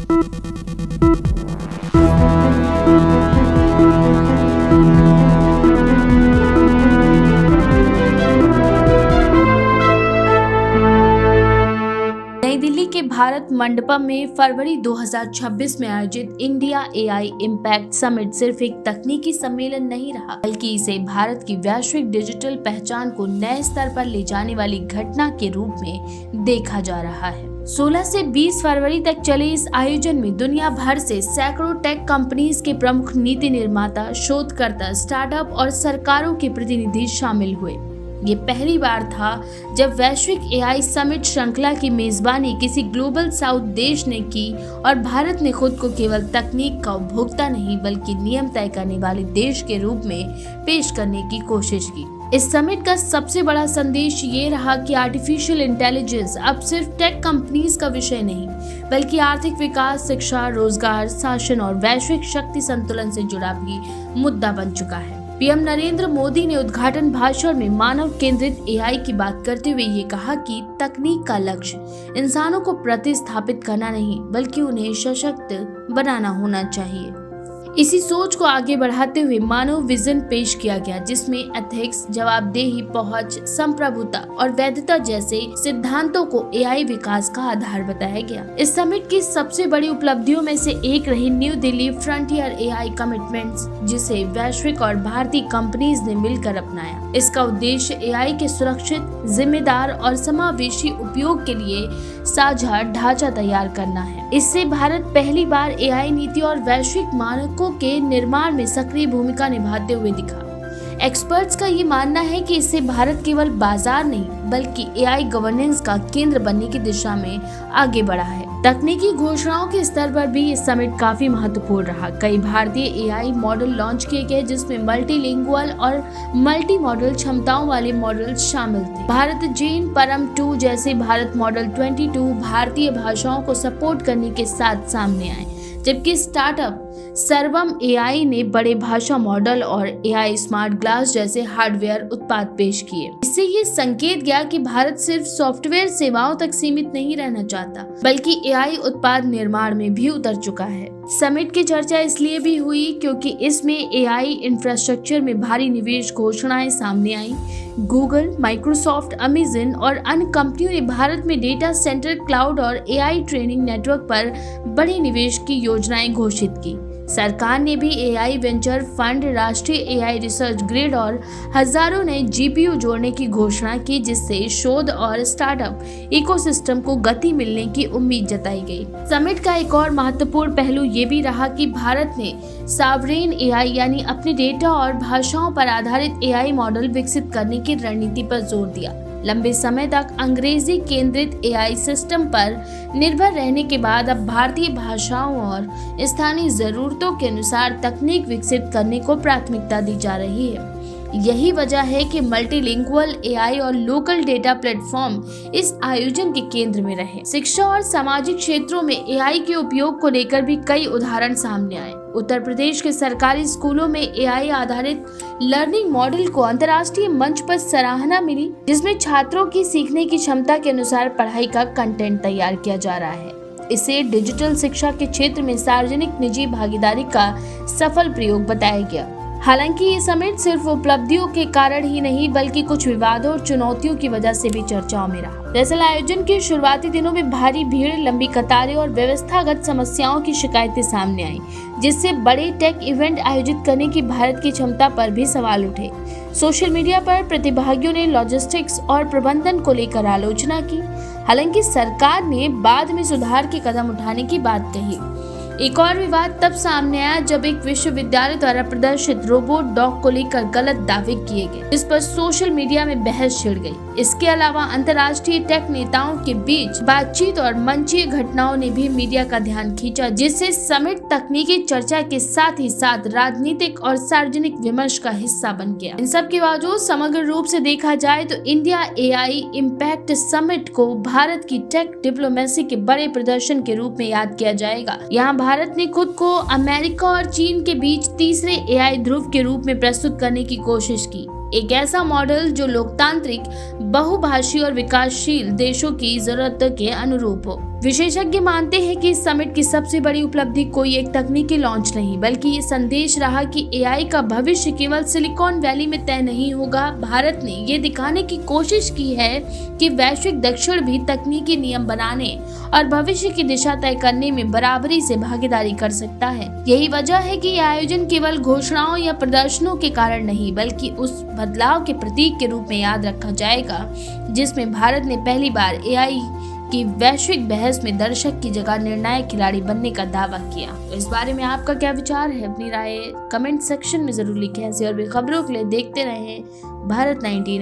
नई दिल्ली के भारत मंडपम में फरवरी 2026 में आयोजित इंडिया एआई इम्पैक्ट समिट सिर्फ एक तकनीकी सम्मेलन नहीं रहा, बल्कि इसे भारत की वैश्विक डिजिटल पहचान को नए स्तर पर ले जाने वाली घटना के रूप में देखा जा रहा है। 16 से 20 फरवरी तक चले इस आयोजन में दुनिया भर से सैकड़ों टेक कंपनीज के प्रमुख नीति निर्माता, शोधकर्ता, स्टार्टअप और सरकारों के प्रतिनिधि शामिल हुए। ये पहली बार था जब वैश्विक एआई समिट श्रृंखला की मेजबानी किसी ग्लोबल साउथ देश ने की और भारत ने खुद को केवल तकनीक का उपभोक्ता नहीं बल्कि नियम तय करने वाले देश के रूप में पेश करने की कोशिश की। इस समिट का सबसे बड़ा संदेश ये रहा कि आर्टिफिशियल इंटेलिजेंस अब सिर्फ टेक कंपनीज का विषय नहीं, बल्कि आर्थिक विकास, शिक्षा, रोजगार, शासन और वैश्विक शक्ति संतुलन से जुड़ा भी मुद्दा बन चुका है। पीएम नरेंद्र मोदी ने उद्घाटन भाषण में मानव केंद्रित एआई की बात करते हुए ये कहा कि तकनीक का लक्ष्य इंसानों को प्रतिस्थापित करना नहीं, बल्कि उन्हें सशक्त बनाना होना चाहिए। इसी सोच को आगे बढ़ाते हुए मानव विजन पेश किया गया, जिसमें एथिक्स, जवाबदेही, पहुंच, संप्रभुता और वैधता जैसे सिद्धांतों को एआई विकास का आधार बताया गया। इस समिट की सबसे बड़ी उपलब्धियों में से एक रही new Delhi frontier AI commitments, जिसे वैश्विक और भारतीय कंपनीज ने मिलकर अपनाया। इसका उद्देश्य एआई के सुरक्षित, जिम्मेदार और समावेशी उपयोग के लिए साझा ढांचा तैयार करना है। इससे भारत पहली बार एआई नीति और वैश्विक मानकों के निर्माण में सक्रिय भूमिका निभाते हुए दिखा। एक्सपर्ट्स का ये मानना है कि इससे भारत केवल बाजार नहीं बल्कि एआई गवर्नेंस का केंद्र बनने की दिशा में आगे बढ़ा है। तकनीकी घोषणाओं के स्तर पर भी ये समिट काफी महत्वपूर्ण रहा। कई भारतीय एआई मॉडल लॉन्च किए गए, जिसमें मल्टीलिंगुअल और मल्टी मॉडल क्षमताओं वाले मॉडल शामिल थे। भारत जेन परम 2 जैसे भारत मॉडल 22 भारतीय भाषाओं को सपोर्ट करने के साथ सामने आए, जबकि स्टार्टअप सर्वम एआई ने बड़े भाषा मॉडल और एआई स्मार्ट ग्लास जैसे हार्डवेयर उत्पाद पेश किए। इससे ये संकेत गया कि भारत सिर्फ सॉफ्टवेयर सेवाओं तक सीमित नहीं रहना चाहता, बल्कि एआई उत्पाद निर्माण में भी उतर चुका है। समिट की चर्चा इसलिए भी हुई क्योंकि इसमें एआई इंफ्रास्ट्रक्चर में भारी निवेश घोषणाएं सामने आई। गूगल, माइक्रोसॉफ्ट, अमेज़न और अन्य कंपनियों ने भारत में डेटा सेंटर, क्लाउड और एआई ट्रेनिंग नेटवर्क पर बड़े निवेश की योजनाएं घोषित की। सरकार ने भी एआई वेंचर फंड, राष्ट्रीय एआई रिसर्च ग्रिड और हजारों नए जीपीयू जोड़ने की घोषणा की, जिससे शोध और स्टार्टअप इकोसिस्टम को गति मिलने की उम्मीद जताई गई। समिट का एक और महत्वपूर्ण पहलू ये भी रहा कि भारत ने सॉवरेन एआई यानी अपने डेटा और भाषाओं पर आधारित एआई मॉडल विकसित करने की रणनीति पर जोर दिया। लंबे समय तक अंग्रेजी केंद्रित एआई सिस्टम पर निर्भर रहने के बाद अब भारतीय भाषाओं और स्थानीय जरूरतों के अनुसार तकनीक विकसित करने को प्राथमिकता दी जा रही है। यही वजह है कि मल्टीलिंगुअल एआई और लोकल डेटा प्लेटफॉर्म इस आयोजन के केंद्र में रहे। शिक्षा और सामाजिक क्षेत्रों में एआई के उपयोग को लेकर भी कई उदाहरण सामने आए। उत्तर प्रदेश के सरकारी स्कूलों में एआई आधारित लर्निंग मॉडल को अंतर्राष्ट्रीय मंच पर सराहना मिली, जिसमें छात्रों की सीखने की क्षमता के अनुसार पढ़ाई का कंटेंट तैयार किया जा रहा है। इसे डिजिटल शिक्षा के क्षेत्र में सार्वजनिक निजी भागीदारी का सफल प्रयोग बताया गया। हालांकि ये समिट सिर्फ उपलब्धियों के कारण ही नहीं बल्कि कुछ विवादों और चुनौतियों की वजह से भी चर्चाओं में रहा। दरअसल आयोजन के शुरुआती दिनों में भारी भीड़, लंबी कतारें और व्यवस्थागत समस्याओं की शिकायतें सामने आई, जिससे बड़े टेक इवेंट आयोजित करने की भारत की क्षमता पर भी सवाल उठे। सोशल मीडिया पर प्रतिभागियों ने लॉजिस्टिक्स और प्रबंधन को लेकर आलोचना की। हालांकि सरकार ने बाद में सुधार के कदम उठाने की बात कही। एक और विवाद तब सामने आया जब एक विश्वविद्यालय द्वारा प्रदर्शित रोबोट डॉग को लेकर गलत दावे किए गए, जिस पर सोशल मीडिया में बहस छिड़ गई। इसके अलावा अंतर्राष्ट्रीय टेक नेताओं के बीच बातचीत और मंचीय घटनाओं ने भी मीडिया का ध्यान खींचा, जिससे समिट तकनीकी चर्चा के साथ ही साथ राजनीतिक और सार्वजनिक विमर्श का हिस्सा बन गया। इन सब के बावजूद समग्र रूप से देखा जाए तो इंडिया एआई इम्पैक्ट समिट को भारत की टेक डिप्लोमेसी के बड़े प्रदर्शन के रूप में याद किया जाएगा। यहाँ भारत ने खुद को अमेरिका और चीन के बीच तीसरे एआई ध्रुव के रूप में प्रस्तुत करने की कोशिश की, एक ऐसा मॉडल जो लोकतांत्रिक, बहुभाषी और विकासशील देशों की जरूरत के अनुरूप हो। विशेषज्ञ मानते हैं कि इस समिट की सबसे बड़ी उपलब्धि कोई एक तकनीकी लॉन्च नहीं, बल्कि ये संदेश रहा कि एआई का भविष्य केवल सिलिकॉन वैली में तय नहीं होगा। भारत ने ये दिखाने की कोशिश की है कि वैश्विक दक्षिण भी तकनीकी नियम बनाने और भविष्य की दिशा तय करने में बराबरी से भागीदारी कर सकता है। यही वजह है कि यह आयोजन केवल घोषणाओं या प्रदर्शनों के कारण नहीं, बल्कि उस बदलाव के प्रतीक के रूप में याद रखा जाएगा जिसमें भारत ने पहली बार एआई की वैश्विक बहस में दर्शक की जगह निर्णायक खिलाड़ी बनने का दावा किया। तो इस बारे में आपका क्या विचार है? अपनी राय कमेंट सेक्शन में जरूर लिखें। ऐसी और भी खबरों के लिए देखते रहें भारत 19।